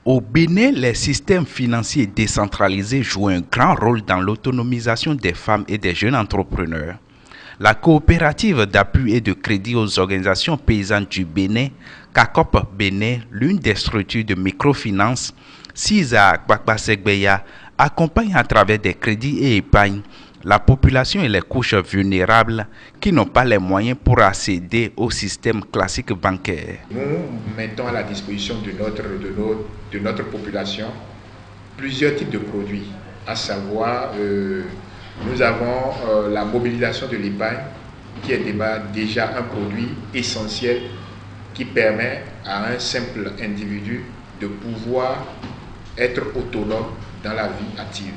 Au Bénin, les systèmes financiers décentralisés jouent un grand rôle dans l'autonomisation des femmes et des jeunes entrepreneurs. La coopérative d'appui et de crédit aux organisations paysannes du Bénin, CACOP Bénin, l'une des structures de microfinance, CISA Gbagba-Segbeya, accompagne à travers des crédits et épargnes la population et les couches vulnérables qui n'ont pas les moyens pour accéder au système classique bancaire. Nous mettons à la disposition de notre population plusieurs types de produits, à savoir nous avons la mobilisation de l'épargne qui est déjà un produit essentiel qui permet à un simple individu de pouvoir être autonome dans la vie active.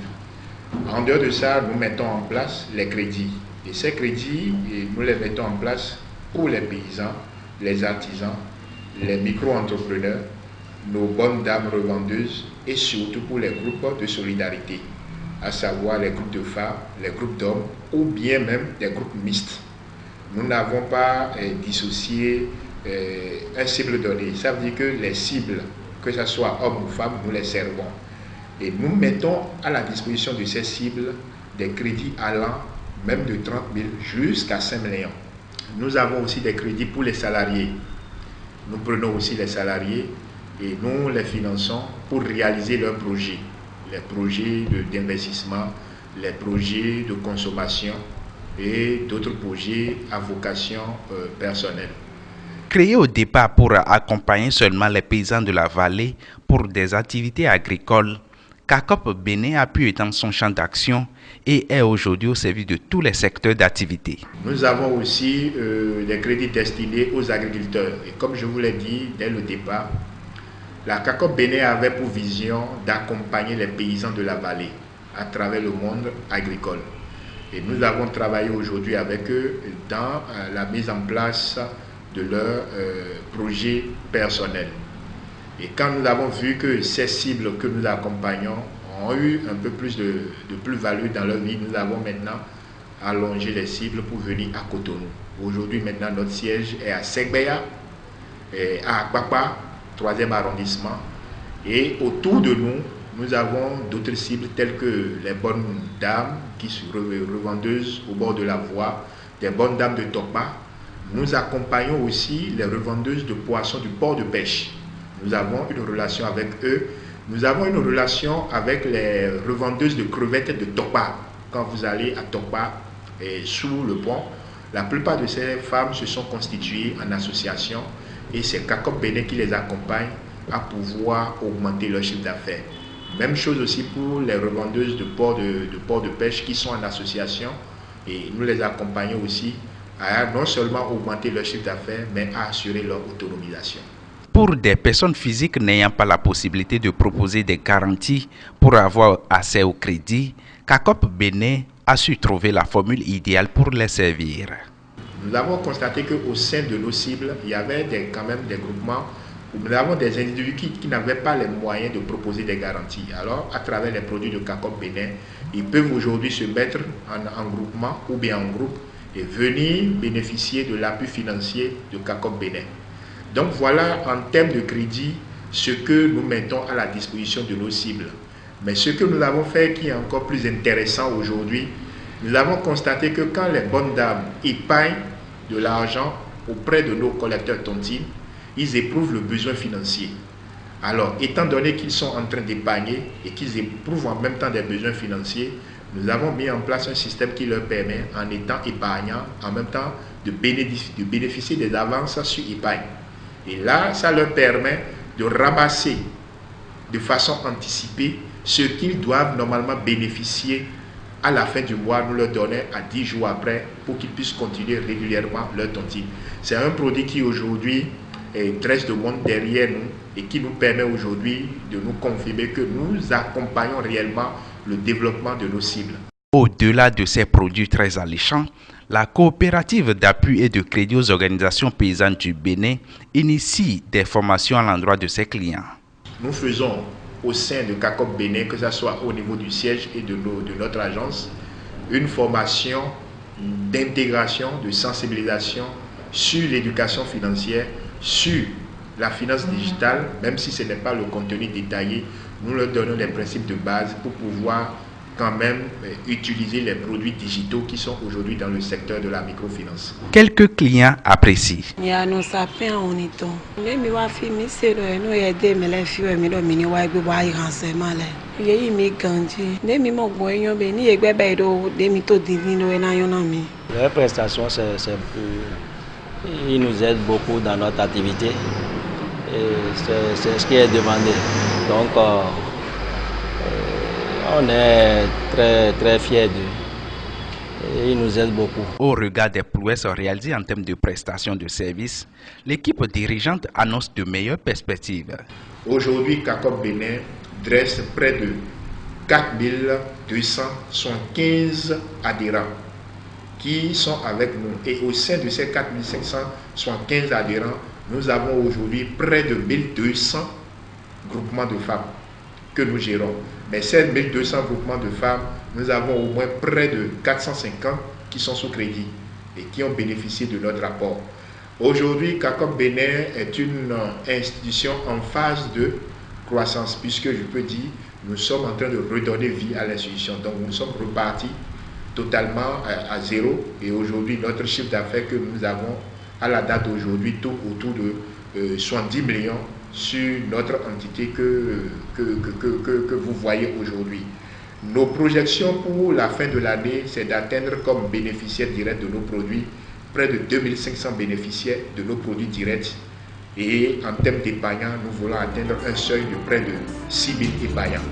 En dehors de ça, nous mettons en place les crédits. Et ces crédits, nous les mettons en place pour les paysans, les artisans, les micro-entrepreneurs, nos bonnes dames revendeuses et surtout pour les groupes de solidarité, à savoir les groupes de femmes, les groupes d'hommes ou bien même des groupes mixtes. Nous n'avons pas dissocié un cible donné. Ça veut dire que les cibles, que ce soit hommes ou femmes, nous les servons. Et nous mettons à la disposition de ces cibles des crédits allant même de 30 000 jusqu'à 5 millions. Nous avons aussi des crédits pour les salariés. Nous prenons aussi les salariés et nous les finançons pour réaliser leurs projets. Les projets d'investissement, les projets de consommation et d'autres projets à vocation personnelle. Créé au départ pour accompagner seulement les paysans de la vallée pour des activités agricoles, CACOP Bénin a pu étendre son champ d'action et est aujourd'hui au service de tous les secteurs d'activité. Nous avons aussi des crédits destinés aux agriculteurs. Et comme je vous l'ai dit dès le départ, la CACOP Bénin avait pour vision d'accompagner les paysans de la vallée à travers le monde agricole. Et nous avons travaillé aujourd'hui avec eux dans la mise en place de leurs projets personnels. Et quand nous avons vu que ces cibles que nous accompagnons ont eu un peu plus de plus-value dans leur vie, nous avons maintenant allongé les cibles pour venir à Cotonou. Aujourd'hui, maintenant, notre siège est à Segbeya, à Akpakpa, 3e arrondissement. Et autour de nous, nous avons d'autres cibles telles que les bonnes dames qui sont revendeuses au bord de la voie, des bonnes dames de Tokpa. Nous accompagnons aussi les revendeuses de poissons du port de pêche. Nous avons une relation avec eux. Nous avons une relation avec les revendeuses de crevettes de Tokpa. Quand vous allez à Tokpa, sous le pont, la plupart de ces femmes se sont constituées en association et c'est CACOP Bénin qui les accompagne à pouvoir augmenter leur chiffre d'affaires. Même chose aussi pour les revendeuses de port de pêche qui sont en association et nous les accompagnons aussi à non seulement augmenter leur chiffre d'affaires mais à assurer leur autonomisation. Pour des personnes physiques n'ayant pas la possibilité de proposer des garanties pour avoir accès au crédit, CACOP Bénin a su trouver la formule idéale pour les servir. Nous avons constaté qu'au sein de nos cibles, il y avait quand même des groupements où nous avons des individus qui n'avaient pas les moyens de proposer des garanties. Alors, à travers les produits de CACOP Bénin, ils peuvent aujourd'hui se mettre en groupement ou bien en groupe et venir bénéficier de l'appui financier de CACOP Bénin. Donc voilà en termes de crédit ce que nous mettons à la disposition de nos cibles. Mais ce que nous avons fait qui est encore plus intéressant aujourd'hui, nous avons constaté que quand les bonnes dames épargnent de l'argent auprès de nos collecteurs tontines, ils éprouvent le besoin financier. Alors, étant donné qu'ils sont en train d'épargner et qu'ils éprouvent en même temps des besoins financiers, nous avons mis en place un système qui leur permet, en étant épargnants, en même temps de bénéficier des avances sur épargne. Et là, ça leur permet de ramasser de façon anticipée ce qu'ils doivent normalement bénéficier à la fin du mois, nous leur donnons à 10 jours après pour qu'ils puissent continuer régulièrement leur tontine. C'est un produit qui aujourd'hui dresse de monde derrière nous et qui nous permet aujourd'hui de nous confirmer que nous accompagnons réellement le développement de nos cibles. Au-delà de ces produits très alléchants, la coopérative d'appui et de crédit aux organisations paysannes du Bénin initie des formations à l'endroit de ses clients. Nous faisons au sein de CACOP Bénin, que ce soit au niveau du siège et de notre agence, une formation d'intégration, de sensibilisation sur l'éducation financière, sur la finance digitale, même si ce n'est pas le contenu détaillé, nous leur donnons les principes de base pour pouvoir quand même utiliser les produits digitaux qui sont aujourd'hui dans le secteur de la microfinance. Quelques clients apprécient. Les prestations, ils nous aident beaucoup dans notre activité et c'est ce qui est demandé. Donc, on est très fiers d'eux et ils nous aident beaucoup. Au regard des prouesses réalisées en termes de prestations de services, l'équipe dirigeante annonce de meilleures perspectives. Aujourd'hui, CACOP Bénin dresse près de 4275 adhérents qui sont avec nous. Et au sein de ces 4575 adhérents, nous avons aujourd'hui près de 1200 groupements de femmes que nous gérons. Mais ces 1200 groupements de femmes, nous avons au moins près de 450 qui sont sous crédit et qui ont bénéficié de notre apport. Aujourd'hui, CACOP Bénin est une institution en phase de croissance, puisque je peux dire, nous sommes en train de redonner vie à l'institution. Donc nous sommes repartis totalement à zéro et aujourd'hui notre chiffre d'affaires que nous avons à la date d'aujourd'hui tourne autour de 70 millions sur notre entité que vous voyez aujourd'hui. Nos projections pour la fin de l'année, c'est d'atteindre comme bénéficiaires directs de nos produits près de 2500 bénéficiaires de nos produits directs. Et en termes d'épargnants, nous voulons atteindre un seuil de près de 6000 épargnants.